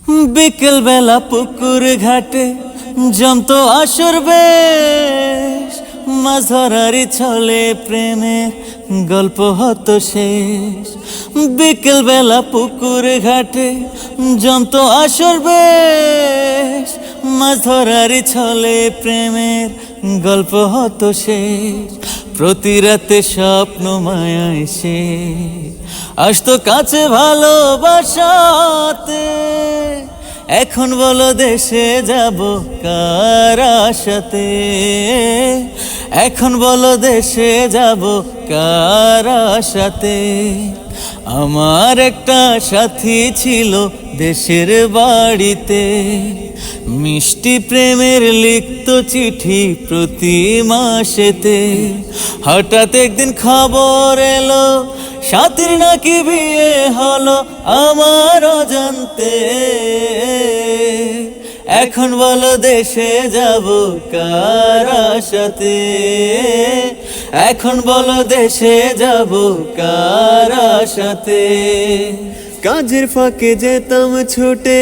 বিকেল বেলা পুকুর ঘাটে জমতো আসর বেশ, মাছ ধরারই ছলে প্রেমের গল্প হতো শেষ। বিকেল বেলা পুকুর ঘাটে জমতো আসর বেশ, মাছ ধরারই ছলে প্রেমের গল্প হতো শেষ। প্রতি রাতে স্বপ্ন মায়া এসে আসতো কাছে ভালোবাসাতে। এখন বলো দেশে যাব কার আশাতে, এখন বলো দেশে যাব কার আশাতে। আমার একটা সাথী ছিল দেশের বাড়িতে, মিষ্টি প্রেমের লিখত চিঠি প্রতি মাসেতে। হঠাৎ একদিন খবর এলো সাথীর নাকি বিয়ে হলো আমার অজান্তে। এখন বলো দেশে যাব কার আশাতে, এখন বলো দেশে যাব কার আশাতে। কাজের ফাঁকে যেতাম ছুটে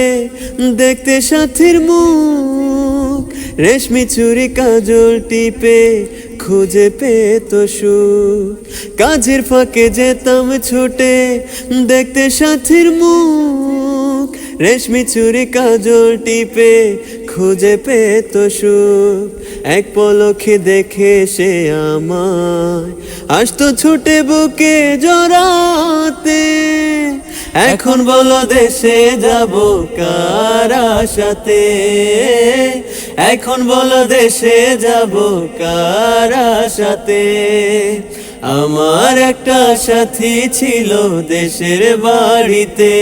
দেখতে সাথীর মুখ, রেশমি চুড়ি কাজল টিপে খুঁজে পেত সুখ। কাজের ফাঁকে যেতাম ছুটে দেখতে সাথীর মুখ, রেশমি চুড়ি কাজল টিপে খুঁজে পেত সুখ। এক পলকে দেখে সে আমায় আসতো ছুটে বুকে জড়াতে। এখন বলো দেশে যাব কার আশাতে, এখন বলো দেশে যাব কার আশাতে। আমার একটা সাথী ছিল দেশের বাড়িতে,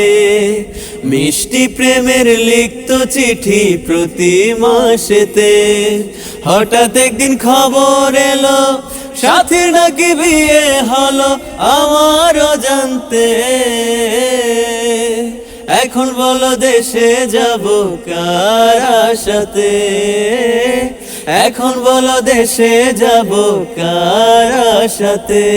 মিষ্টি প্রেমের লিখত চিঠি প্রতি মাসেতে। হঠাৎ একদিন খবর এলো সাথীর নাকি বিয়ে হলো আমার অজান্তে। এখন বলো দেশে যাব কার আশাতে, এখন বলো দেশে যাব কার আশাতে।